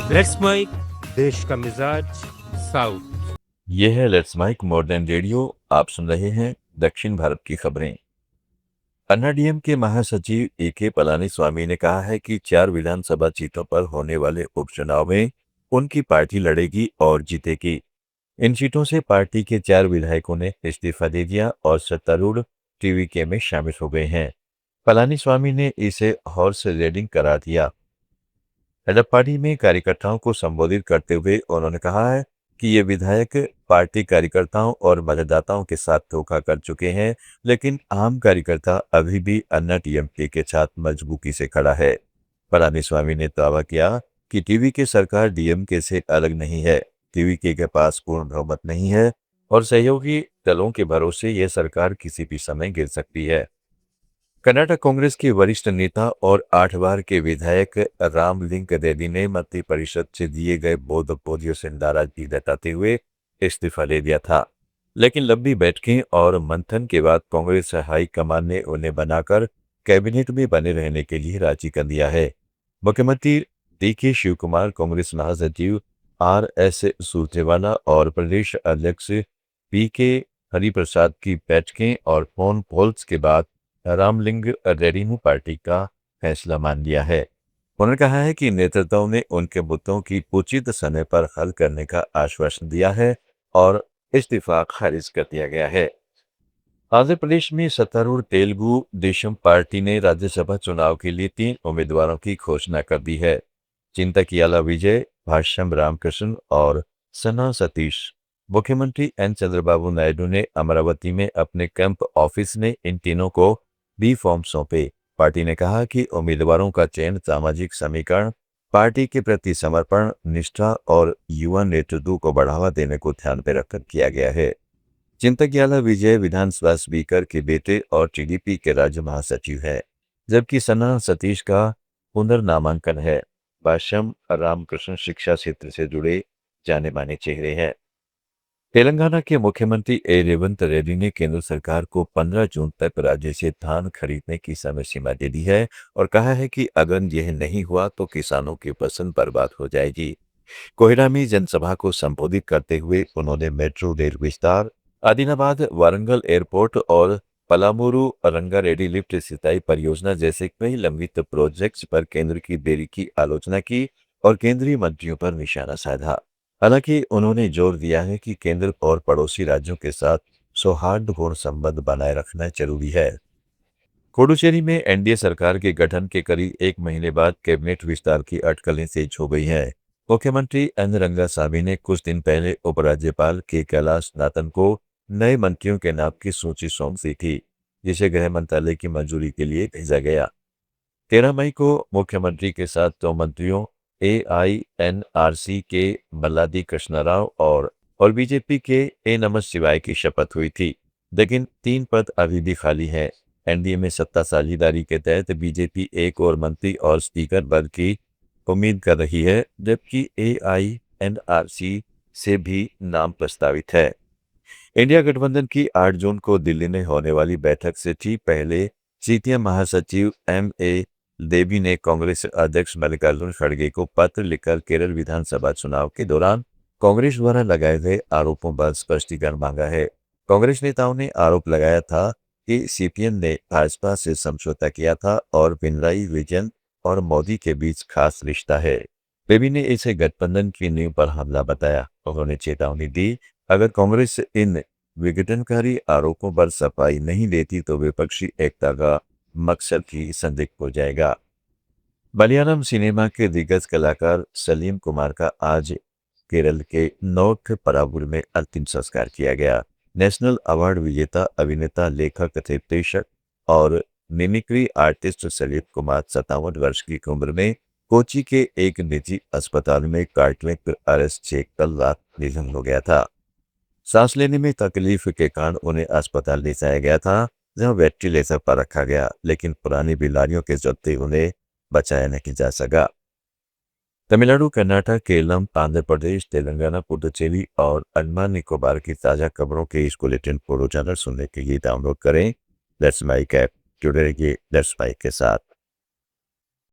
Let's mic देश का मिजाज साउथ। ये है लेट्स माइक मॉडर्न रेडियो। आप सुन रहे हैं दक्षिण भारत की खबरें। अन्नाडीएम के महासचिव ए.के. पलानीस्वामी ने कहा है कि 4 विधानसभा सीटों पर होने वाले उपचुनाव में उनकी पार्टी लड़ेगी और जीतेगी। इन सीटों से पार्टी के 4 विधायकों ने इस्तीफा दे दिया और सत्तारूढ़ टीवीके में शामिल हो गए हैं। पलानीस्वामी ने इसे हॉर्स रेडिंग करार दिया। एडप्पाडी में कार्यकर्ताओं को संबोधित करते हुए उन्होंने कहा है कि ये विधायक पार्टी कार्यकर्ताओं और मतदाताओं के साथ धोखा कर चुके हैं, लेकिन आम कार्यकर्ता अभी भी अन्ना टीएमके के साथ मजबूती से खड़ा है। पलानीस्वामी ने दावा किया कि टीवीके सरकार डीएमके से अलग नहीं है, टीवीके के पास पूर्ण बहुमत नहीं है और सहयोगी दलों के भरोसे यह सरकार किसी भी समय गिर सकती है। कर्नाटक कांग्रेस के वरिष्ठ नेता और 8 बार के विधायक रामलिंग रेड्डी ने मंत्री परिषद से दिए गए पदों से नाराजगी जताते हुए इस्तीफा दे दिया था, लेकिन लंबी बैठकें और मंथन के बाद कांग्रेस हाईकमान ने उन्हें बनाकर कैबिनेट में बने रहने के लिए राजी कर दिया है। मुख्यमंत्री डी.के. शिवकुमार, कांग्रेस महासचिव आर.एस. सुरजेवाला और प्रदेश अध्यक्ष पी.के. हरिप्रसाद की बैठकें और फोन कॉल्स के बाद रामलिंग रेड्डी ने पार्टी का फैसला मान लिया है। उन्होंने कहा है कि नेतृत्व ने उनके मुद्दों की उचित समय पर हल करने का आश्वासन दिया है और इस्तीफा खारिज कर दिया गया है। आंध्र प्रदेश में सत्तारूढ़ तेलुगु देशम पार्टी ने राज्यसभा चुनाव के लिए 3 उम्मीदवारों की घोषणा कर दी है। चिंतकियाला विजय, भाष्यम रामकृष्ण और सना सतीश। मुख्यमंत्री एन चंद्रबाबू नायडू ने अमरावती में अपने कैंप ऑफिस में इन तीनों को बी फॉर्म सौंपे। पार्टी ने कहा कि उम्मीदवारों का चयन सामाजिक समीकरण, पार्टी के प्रति समर्पण, निष्ठा और युवा नेतृत्व को बढ़ावा देने को ध्यान में रखकर किया गया है। चिंतकियाला विजय विधानसभा स्पीकर के बेटे और टीडीपी के राज्य महासचिव है, जबकि सना सतीश का पुनर्नामांकन है। भाष्यम रामकृष्ण शिक्षा क्षेत्र से जुड़े जाने माने चेहरे हैं। तेलंगाना के मुख्यमंत्री रेवंत रेड्डी ने केंद्र सरकार को 15 जून तक राज्य से धान खरीदने की समय सीमा दे दी है और कहा है कि अगर यह नहीं हुआ तो किसानों की फसल बर्बाद हो जाएगी। कोहिरा में जनसभा को संबोधित करते हुए उन्होंने मेट्रो रेल विस्तार, आदिलाबाद वारंगल एयरपोर्ट और पलामूरू रंगारेड्डी लिफ्ट सिंचाई परियोजना जैसे कई लंबित प्रोजेक्ट्स पर केंद्र की देरी की आलोचना की और केंद्रीय मंत्रियों पर निशाना साधा। हालांकि उन्होंने जोर दिया है कि केंद्र और पड़ोसी राज्यों के साथ सौहार्दपूर्ण संबंध बनाए रखना जरूरी है। पुडुचेरी में एनडीए सरकार के गठन के करीब 1 महीने बाद कैबिनेट विस्तार की अटकलें तेज हो गई हैं। मुख्यमंत्री एन रंगासामी ने कुछ दिन पहले उपराज्यपाल के कैलाश नाथन को नए मंत्रियों के नाम की सूची सौंप दी थी, जिसे गृह मंत्रालय की मंजूरी के लिए भेजा गया। 13 मई को मुख्यमंत्री के साथ 2 मंत्रियों एआईएनआरसी के मल्लादी कृष्णराव और बीजेपी के ए नमः शिवाय की शपथ हुई थी, लेकिन 3 पद अभी भी खाली हैं। एनडीए में सत्ता साझेदारी के तहत बीजेपी एक और मंत्री और स्पीकर पद की उम्मीद कर रही है, जबकि एआईएनआरसी से भी नाम प्रस्तावित है। इंडिया गठबंधन की 8 जून को दिल्ली में होने वाली बैठक से ठीक पहले सीपीएम महासचिव एम.ए. देवी ने कांग्रेस अध्यक्ष मल्लिकार्जुन खड़गे को पत्र लिखकर केरल विधानसभा चुनाव के दौरान कांग्रेस द्वारा लगाए गए आरोपों पर स्पष्टीकरण मांगा है। कांग्रेस नेताओं ने आरोप लगाया था कि सीपीएम ने भाजपा से समझौता किया था और पिनराई विजयन और मोदी के बीच खास रिश्ता है। देवी ने इसे गठबंधन की नींव पर हमला बताया। उन्होंने चेतावनी दी, अगर कांग्रेस इन विघटनकारी आरोपों पर सफाई नहीं देती तो विपक्षी एकता का मकसद ही संदिग्ध हो जाएगा। मलयालम सिनेमा के दिग्गज कलाकार सलीम कुमार का आज केरल के नोर्थ परावूर में अंतिम संस्कार किया गया। नेशनल अवार्ड विजेता अभिनेता, लेखक, निर्देशक और मिमिक्री आर्टिस्ट सलीम कुमार 57 वर्ष की उम्र में कोची के एक निजी अस्पताल में कार्डियक अरेस्ट से कल रात निधन हो गया था। सांस लेने में तकलीफ के कारण उन्हें अस्पताल ले जाया गया था, जहां वेंटिलेटर पर रखा गया, लेकिन पुरानी बीमारियों के चलते उन्हें बचाया नहीं जा सका। तमिलनाडु, कर्नाटक, केरल, आंध्र प्रदेश, तेलंगाना, पुडुचेरी और अंडमान निकोबार की ताजा खबरों के इस बुलेटिन को रोजाना सुनने के लिए डाउनलोड करें लेट्स माइक ऐप। जुड़े रहिए लेट्स माइक के साथ।